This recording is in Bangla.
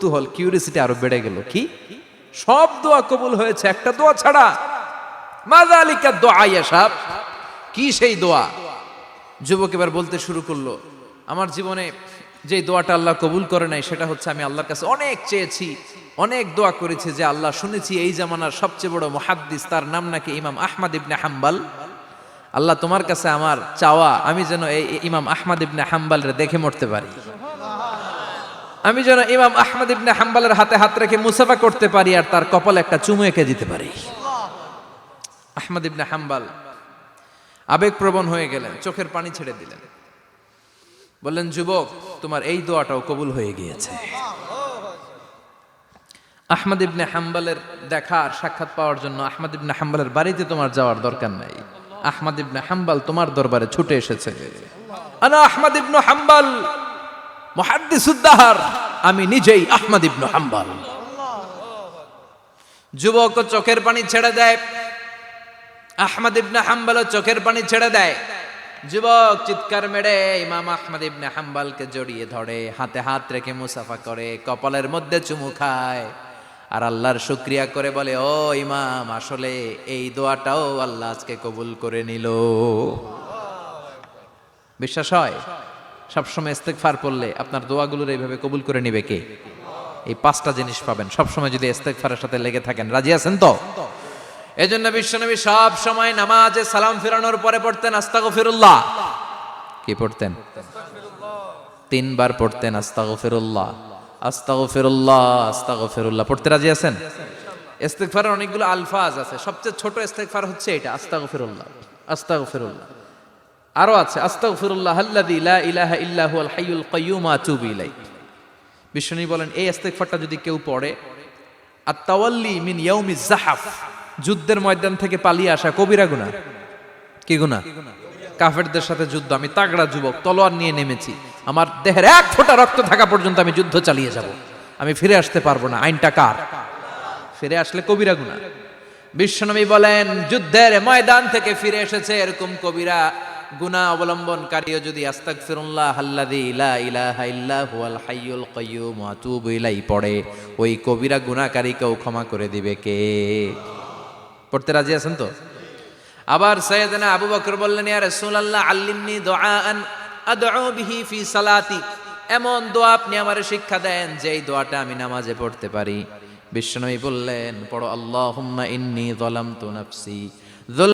কৌতূহল কিউরিসিটি আরো বেড়ে গেল। কি সব দোয়া কবুল হয়েছে, একটা দোয়া ছাড়া। মাযালিকা দোয়া ইয়া শাব, কি সেই দোয়া? যুবক এবার বলতে শুরু করলো, আমার জীবনে যে দোয়াটা আল্লাহ কবুল করে নাই সেটা হচ্ছে আমি আল্লাহর কাছে অনেক চেয়েছি, অনেক দোয়া করেছি যে আল্লাহ, শুনেছি এই জামানার সবচেয়ে বড় মুহাদ্দিস, তার নাম নাকি ইমাম আহমদ ইবনে হাম্বল। আল্লাহ তোমার কাছে আমার চাওয়া, আমি যেন এই ইমাম আহমদ ইবনে হাম্বলরে দেখে মরতে পারি, আমি যেন ইমাম আহমদ ইবনে হাম্বলের হাতে হাত রেখে মুসাফা করতে পারি আর তার কপালে একটা চুমু এঁকে দিতে পারি। আহমদ ইবনে হাম্বল আবেগপ্রবণ হয়ে গেলেন, চোখের পানি ছেড়ে দিলেন, বললেন, যুবক, তোমার এই দোয়াটাও কবুল হয়ে গিয়েছে। আহমদ ইবনে হাম্বলের দেখা আর সাক্ষাৎ পাওয়ার জন্য আহমদ ইবনে হাম্বলের বাড়িতে তোমার যাওয়ার দরকার নাই, আহমদ ইবনে হাম্বল তোমার দরবারে ছুটে এসেছে। আনা আহমদ ইবনে হাম্বল মুহাদ্দিসুদ দাহর, আমি নিজেই আহমদ ইবনে হাম্বল। যুবক চোখের পানি ছেড়ে দেয়, আহমদ ইবনে হাম্বল চোখের পানি ছেড়ে দেয়। যুবক চিৎকার মেরে ইমাম আহমদ ইবনে হাম্বলকে জড়িয়ে ধরে, হাতে হাত রেখে মুসাফা করে, কপালের মধ্যে চুমু খায় আর আল্লাহর শুকরিয়া করে বলে, ও ইমাম, আসলে এই দোয়াটাও আল্লাহ আজকে কবুল করে নিল। বিশ্বাস হয়? সবসময় ইস্তেগফার পড়লে আপনার দোয়াগুলোর এইভাবে কবুল করে নিবে কে? এই পাঁচটা জিনিস পাবেন সবসময় যদি ইস্তেগফারের সাথে লেগে থাকেন। রাজি আছেন তো? এজন্য বিশ্বনবী সব সময় নামাজে সালাম ফিরানোর পরে পড়তেন আস্তাগফিরুল্লাহ। কি পড়তেন? 3 বার পড়তেন আস্তাগফিরুল্লাহ, আস্তাগফিরুল্লাহ, আস্তাগফিরুল্লাহ। পড়তে রাজি আছেন? ইস্তেগফারের অনেকগুলো আলফাজ আছে, সবচেয়ে ছোট ইস্তেগফার হচ্ছে এটা, আস্তাগফিরুল্লাহ, আস্তাগফিরুল্লাহ। আরো আছে আস্তাগফিরুল্লাহ আল্লাযী লা ইলাহা ইল্লা হুয়াল হাইয়ুল কাইয়্যুম ওয়া আতুবু ইলাইহি। বিশ্বনবী বলেন, এই ইস্তেগফারটা যদি কেউ পড়ে, আত-তাওয়াল্লি মিন ইয়াউমিজ যাহাফ, যুদ্ধের ময়দান থেকে পালিয়ে আসা কবিরা গুনাহ। কি গুনাহ? কাফেরদের সাথে যুদ্ধ, আমি তাগড়া যুবক, তলোয়ার নিয়ে নেমেছি, আমার দেহের এক ফোঁটা রক্ত থাকা পর্যন্ত আমি যুদ্ধ চালিয়ে যাব, আমি ফিরে আসতে পারবো না, আইনটা কার? ফিরে আসলে কবিরা গুনাহ। বিশ্বনবী বলেন, যুদ্ধের ময়দান থেকে ফিরে এসেছে এরকম কবিরা গুনাহ অবলম্বনকারীও যদি আস্তাগফিরুল্লাহ আল্লাযী লা ইলাহা ইল্লা হুয়াল হাইয়ুল কাইয়্যুম ওয়া আতুবু ইলাইহি পড়ে, ওই কবিরা গুনাহকারীকেও ক্ষমা করে দিবে কে? পড়তে রাজি আছেন তো? আবার সাইয়েদনা আবু বকর বললেন, ইয়া রাসূলুল্লাহ আল্লিমনি দুআআন আদউ বিহি ফি সালাতি, এমন দোয়া আপনি আমারে শিক্ষা দেন যে এই দোয়াটা আমি নামাজে পড়তে পারি। বিশ্বনবী বললেন, পড়ো আল্লাহুম্মা ইন্নী যালামতু নাফসি।